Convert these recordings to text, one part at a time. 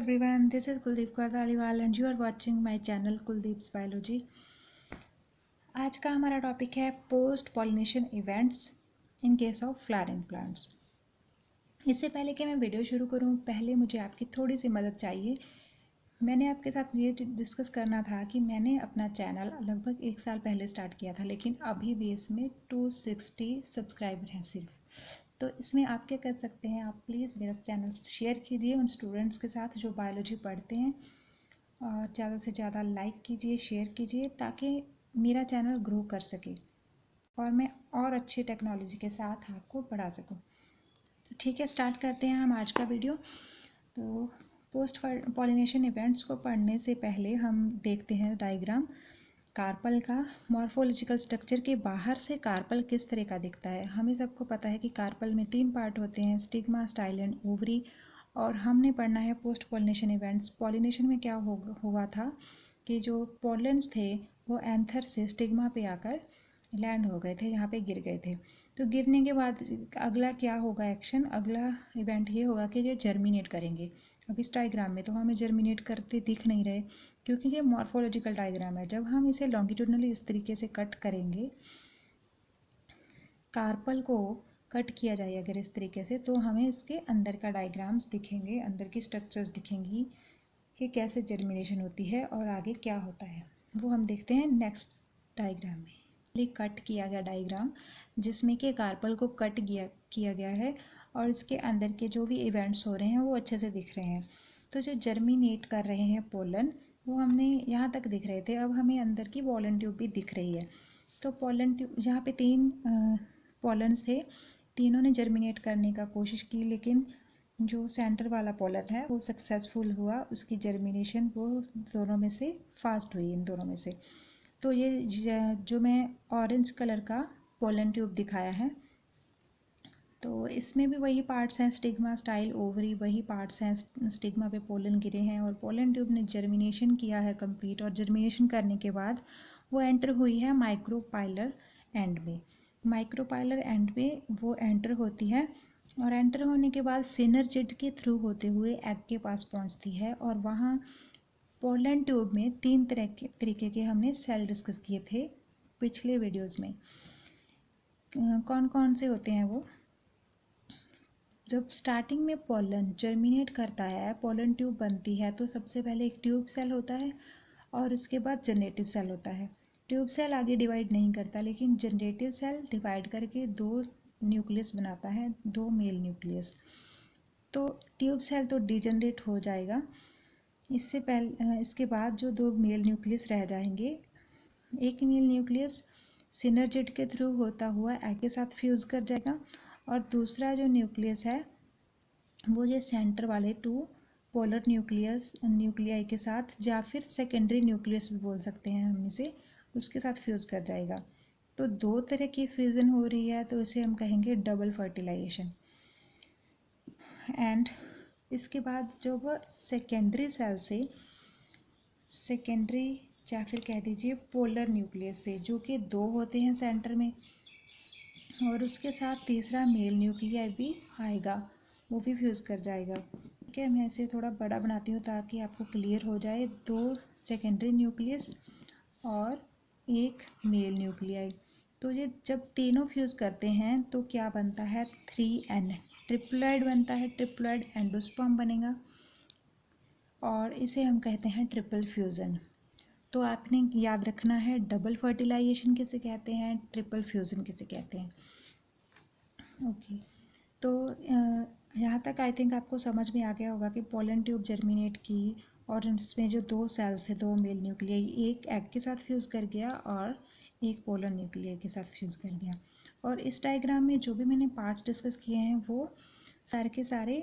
everyone, this is Kuldeep Kaur Dhaliwal and you are watching my channel Kuldeep's Biology। आज का हमारा topic है post pollination events in case of flowering plants. इससे पहले कि मैं वीडियो शुरू करूं, पहले मुझे आपकी थोड़ी सी मदद चाहिए। मैंने आपके साथ ये डिस्कस करना था कि मैंने अपना चैनल लगभग 1 साल पहले स्टार्ट किया था, लेकिन अभी भी इसमें 260 सब्सक्राइबर हैं सिर्फ। तो इसमें आप क्या कर सकते हैं, आप प्लीज़ मेरा चैनल शेयर कीजिए उन स्टूडेंट्स के साथ जो बायोलॉजी पढ़ते हैं, और ज़्यादा से ज़्यादा लाइक कीजिए, शेयर कीजिए, ताकि मेरा चैनल ग्रो कर सके और मैं और अच्छी टेक्नोलॉजी के साथ आपको पढ़ा सकूं। तो ठीक है, स्टार्ट करते हैं हम आज का वीडियो। तो पोस्ट पॉलिनेशन इवेंट्स को पढ़ने से पहले हम देखते हैं डायग्राम कार्पल का। मॉर्फोलॉजिकल स्ट्रक्चर के बाहर से कार्पल किस तरह का दिखता है। हमें सबको पता है कि कार्पल में 3 पार्ट होते हैं, स्टिग्मा, स्टाइल एंड ओवरी। और हमने पढ़ना है पोस्ट पॉलिनेशन इवेंट्स। पॉलिनेशन में क्या हुआ था कि जो पोलेंस थे वो एंथर से स्टिग्मा पे आकर लैंड हो गए थे, यहाँ पे गिर गए थे। तो गिरने के बाद अगला क्या होगा एक्शन, अगला इवेंट ये होगा कि ये जर्मिनेट करेंगे। अब इस डायग्राम में तो हमें जर्मिनेट करते दिख नहीं रहे, क्योंकि ये मॉर्फोलॉजिकल डायग्राम है। जब हम इसे लॉन्गिट्यूडनली इस तरीके से कट करेंगे, कार्पल को कट किया जाए अगर इस तरीके से, तो हमें इसके अंदर का डायग्राम्स दिखेंगे, अंदर की स्ट्रक्चर्स दिखेंगी कि कैसे जर्मिनेशन होती है और आगे क्या होता है। वो हम देखते हैं नेक्स्ट डायग्राम में। कट किया गया डायग्राम जिसमें कि कार्पल को कट किया गया है और इसके अंदर के जो भी इवेंट्स हो रहे हैं वो अच्छे से दिख रहे हैं। तो जो जर्मिनेट कर रहे हैं पोलन, वो हमने यहाँ तक दिख रहे थे, अब हमें अंदर की पोलन ट्यूब भी दिख रही है। तो पोलन ट्यूब, यहाँ पे 3 पोलन्स थे, तीनों ने जर्मिनेट करने का कोशिश की, लेकिन जो सेंटर वाला पोलन है वो सक्सेसफुल हुआ, उसकी जर्मिनेशन वो दोनों में से फास्ट हुई, इन दोनों में से। तो ये जो मैं ऑरेंज कलर का पोलन ट्यूब दिखाया है, तो इसमें भी वही पार्ट्स हैं, स्टिग्मा, स्टाइल, ओवरी, वही पार्ट्स हैं। स्टिग्मा पे पोलन गिरे हैं और पोलन ट्यूब ने जर्मिनेशन किया है कंप्लीट, और जर्मिनेशन करने के बाद वो एंटर हुई है माइक्रोपाइलर एंड में। माइक्रोपाइलर एंड में वो एंटर होती है और एंटर होने के बाद सिनर्जिड के थ्रू होते हुए एग के पास पहुंचती है। और वहाँ पोलन ट्यूब में 3 तरीके के हमने सेल डिस्कस किए थे पिछले वीडियोस में। कौन कौन से होते हैं वो, जब स्टार्टिंग में पोलन जर्मिनेट करता है, पोलन ट्यूब बनती है, तो सबसे पहले एक ट्यूब सेल होता है और उसके बाद जनरेटिव सेल होता है। ट्यूब सेल आगे डिवाइड नहीं करता, लेकिन जनरेटिव सेल डिवाइड करके 2 न्यूक्लियस बनाता है, 2 मेल न्यूक्लियस। तो ट्यूब सेल तो डिजनरेट हो जाएगा, इससे पहले इसके बाद जो 2 मेल न्यूक्लियस रह जाएंगे, एक मेल न्यूक्लियस सिनर्जिड के थ्रू होता हुआ एग के साथ फ्यूज़ कर जाएगा, और दूसरा जो न्यूक्लियस है वो ये सेंटर वाले 2 पोलर न्यूक्लियाई के साथ, या फिर सेकेंडरी न्यूक्लियस भी बोल सकते हैं हम इसे, उसके साथ फ्यूज़ कर जाएगा। तो 2 तरह की फ्यूज़न हो रही है, तो इसे हम कहेंगे डबल फर्टिलाइजेशन। एंड इसके बाद जो वो सेकेंडरी सेल से, सेकेंडरी या फिर कह दीजिए पोलर न्यूक्लियस से, जो कि 2 होते हैं सेंटर में, और उसके साथ तीसरा मेल न्यूक्लियाई भी आएगा, वो भी फ्यूज़ कर जाएगा। ठीक है, मैं इसे थोड़ा बड़ा बनाती हूँ ताकि आपको क्लियर हो जाए। 2 सेकेंडरी न्यूक्लियस और 1 मेल न्यूक्लियाई। तो ये जब तीनों फ्यूज़ करते हैं तो क्या बनता है, 3N ट्रिप्लॉइड बनता है, ट्रिप्लॉइड एंडोस्पर्म बनेगा, और इसे हम कहते हैं ट्रिपल फ्यूज़न। तो आपने याद रखना है, डबल फर्टिलाइजेशन किसे कहते हैं, ट्रिपल फ्यूज़न किसे कहते हैं। ओके, तो यहाँ तक आई थिंक आपको समझ में आ गया होगा कि पोलन ट्यूब जर्मिनेट की, और इसमें जो 2 सेल्स थे, 2 मेल न्यूक्लियाई, एक एग के साथ फ्यूज़ कर गया और एक पोलन न्यूक्लियाई के साथ फ्यूज़ कर गया। और इस डायग्राम में जो भी मैंने पार्ट्स डिस्कस किए हैं वो सारे के सारे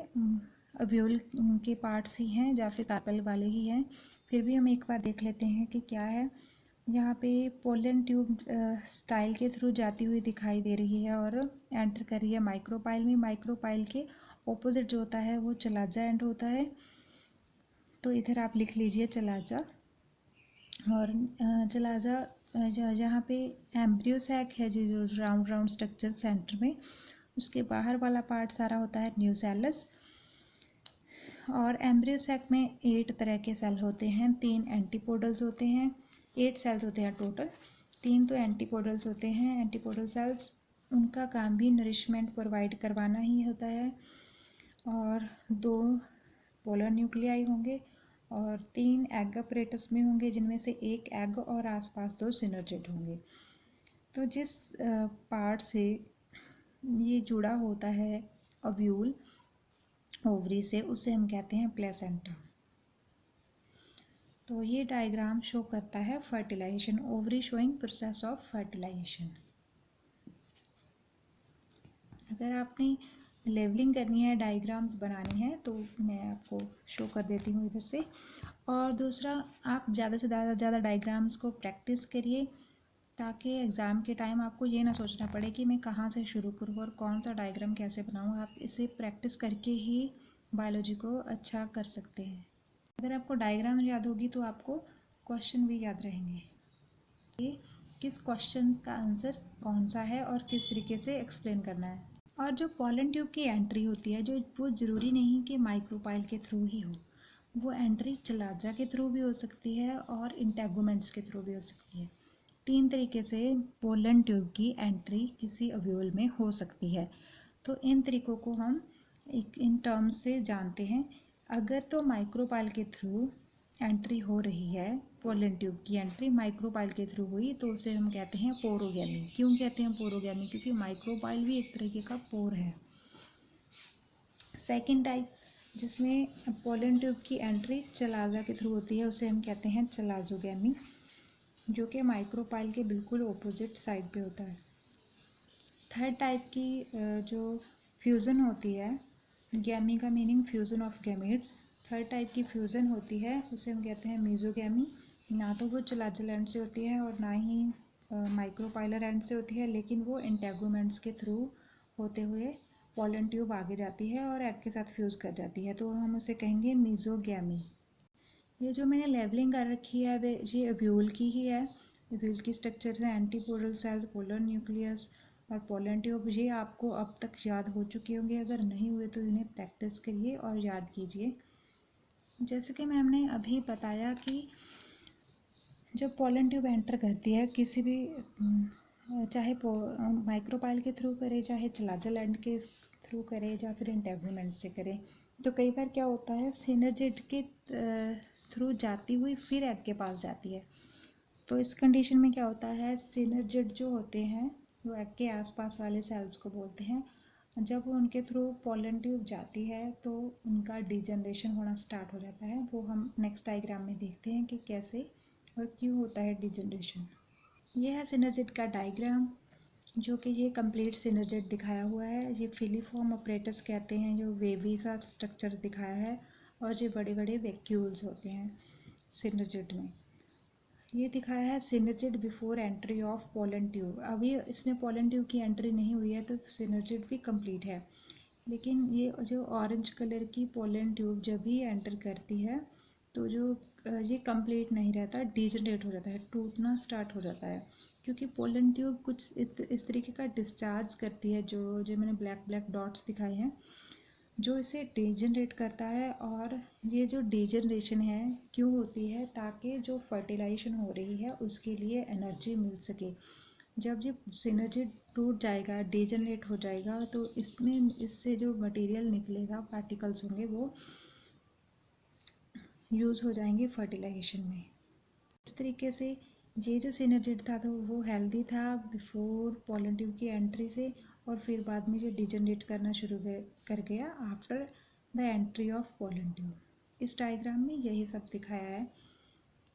अव्यूल के पार्ट्स ही हैं, या फिर कार्पल वाले ही हैं। फिर भी हम एक बार देख लेते हैं कि क्या है। यहाँ पे पोलन ट्यूब स्टाइल के थ्रू जाती हुई दिखाई दे रही है और एंटर कर रही है माइक्रोपाइल में। माइक्रोपाइल के ऑपोजिट जो होता है वो चलाजा एंड होता है, तो इधर आप लिख लीजिए चलाजा। और चलाजा जहाँ पे एम्ब्रियो सैक है, जो राउंड राउंड स्ट्रक्चर सेंटर में, उसके बाहर वाला पार्ट सारा होता है न्यूसेलस। और एम्ब्रियो सैक में 8 तरह के सेल होते हैं, 3 एंटीपोडल्स होते हैं, 8 सेल्स होते हैं टोटल, 3 तो एंटीपोडल्स होते हैं। एंटीपोडल सेल्स, उनका काम भी नरिशमेंट प्रोवाइड करवाना ही होता है, और 2 पोलर न्यूक्लियाई होंगे और 3 एग अपरेटस में होंगे, जिनमें से 1 एग और आसपास 2 सिनर्जिड होंगे। तो जिस पार्ट से ये जुड़ा होता है ओव्यूल ओवरी से, उसे हम कहते हैं प्लेसेंटा। तो ये डायग्राम शो करता है fertilization, ovary showing process of fertilization. अगर आपने लेवलिंग करनी है, डायग्राम्स बनानी है, तो मैं आपको शो कर देती हूँ इधर से। और दूसरा, आप ज़्यादा से ज़्यादा डायग्राम्स को प्रैक्टिस करिए, ताकि एग्ज़ाम के टाइम आपको ये ना सोचना पड़े कि मैं कहाँ से शुरू करूँ और कौन सा डायग्राम कैसे बनाऊँ। आप इसे प्रैक्टिस करके ही बायोलॉजी को अच्छा कर सकते हैं। अगर आपको डायग्राम याद होगी तो आपको क्वेश्चन भी याद रहेंगे, कि किस क्वेश्चन का आंसर कौन सा है और किस तरीके से एक्सप्लेन करना है। और जो पॉलन ट्यूब की एंट्री होती है, जो वो ज़रूरी नहीं कि माइक्रोपाइल के थ्रू ही हो, वो एंट्री चलाजा के थ्रू भी हो सकती है और इंटेगुमेंट्स के थ्रू भी हो सकती है। 3 तरीके से पोलन ट्यूब की एंट्री किसी ओव्यूल में हो सकती है। तो इन तरीकों को हम इन टर्म्स से जानते हैं। अगर तो माइक्रोपाइल के थ्रू एंट्री हो रही है, पोलन ट्यूब की एंट्री माइक्रोपाइल के थ्रू हुई, तो उसे हम कहते हैं पोरोगैमी। क्यों कहते हैं पोरोगैमी? क्योंकि माइक्रोपाइल भी एक तरीके का पोर है। सेकेंड टाइप, जिसमें पोलन ट्यूब की एंट्री चलाजा के थ्रू होती है, उसे हम कहते हैं चलाजोगैमी, जो कि माइक्रोपाइल के बिल्कुल ऑपोजिट साइड पे होता है। थर्ड टाइप की जो फ्यूज़न होती है, गैमी का meaning fusion of gametes, third type की फ्यूज़न होती है, उसे हम कहते हैं मीजोगैमी। ना तो वो चलाजल एंड से होती है और ना ही माइक्रोपाइलर एंड से होती है, लेकिन वो इंटेगुमेंट्स के थ्रू होते हुए पोलन ट्यूब आगे जाती है और एग के साथ फ्यूज़ कर जाती है, तो हम उसे कहेंगे मीजोगैमी। ये जो मैंने लेवलिंग कर रखी है, वे ये ओव्यूल की ही है। ओव्यूल की स्ट्रक्चर्स हैं एंटीपोडल सेल्स, पोलर न्यूक्लियस और पोलन ट्यूब। ये आपको अब तक याद हो चुके होंगे, अगर नहीं हुए तो इन्हें प्रैक्टिस करिए और याद कीजिए। जैसे कि मैम ने अभी बताया कि जब पोलन ट्यूब एंटर करती है किसी भी, चाहे माइक्रोपाइल के थ्रू करे, चाहे चलाजल एंड के थ्रू करे, या फिर इंटेगुमेंट से करे, तो कई बार क्या होता है, सिनर्जिड के थ्रू जाती हुई फिर एग के पास जाती है। तो इस कंडीशन में क्या होता है, सिनर्जिड जो होते हैं वो एग के आसपास वाले सेल्स को बोलते हैं। जब वो उनके थ्रू पोलन ट्यूब जाती है तो उनका डिजनरेशन होना स्टार्ट हो जाता है। वो हम नेक्स्ट डायग्राम में देखते हैं कि कैसे और क्यों होता है डिजनरेशन। ये है सिनर्जिड का डायग्राम, जो कि ये कंप्लीट सिनर्जिड दिखाया हुआ है। ये फिलीफॉर्म ऑपरेटस कहते हैं, जो वेवी सा स्ट्रक्चर दिखाया है, और ये बड़े बड़े वैक्यूल्स होते हैं सिनर्जिड में। ये दिखाया है synergid before entry of pollen tube. अभी इसमें पोलन ट्यूब की एंट्री नहीं हुई है, तो सिनर्जिड भी कंप्लीट है। लेकिन ये जो ऑरेंज कलर की पोलन ट्यूब जब भी एंटर करती है, तो जो ये कंप्लीट नहीं रहता, डिजनरेट हो जाता है, टूटना स्टार्ट हो जाता है, क्योंकि पोलन ट्यूब कुछ इस तरीके का डिस्चार्ज करती है, जो मैंने ब्लैक ब्लैक डॉट्स दिखाए हैं, जो इसे डिजनरेट करता है। और ये जो डिजनरेशन है क्यों होती है, ताकि जो फर्टिलाइजेशन हो रही है उसके लिए एनर्जी मिल सके। जब ये सिनर्जी टूट जाएगा, डिजनरेट हो जाएगा, तो इससे जो मटेरियल निकलेगा, पार्टिकल्स होंगे, वो यूज़ हो जाएंगे फर्टिलाइजेशन में। इस तरीके से ये जो सिनर्जिड था, तो वो हेल्दी था बिफोर पोलन ट्यूब की एंट्री से, और फिर बाद में ये डिजनरेट करना शुरू कर गया after the entry of pollen tube. इस डायग्राम में यही सब दिखाया है।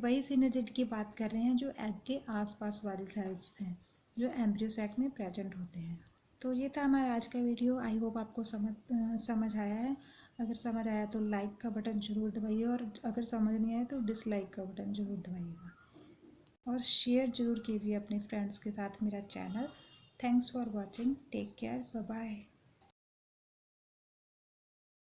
वही सिनर्जिड की बात कर रहे हैं जो एग के आसपास वाले सेल्स हैं, जो एम्ब्रियो सैक में प्रेजेंट होते हैं। तो ये था हमारा आज का वीडियो। आई होप आपको समझ आया है। अगर समझ आया तो लाइक का बटन ज़रूर दबाइए, और अगर समझ नहीं आया तो डिसलाइक का बटन ज़रूर दबाइएगा, और शेयर ज़रूर कीजिए अपने फ्रेंड्स के साथ मेरा channel. Thanks for watching, take care, bye bye.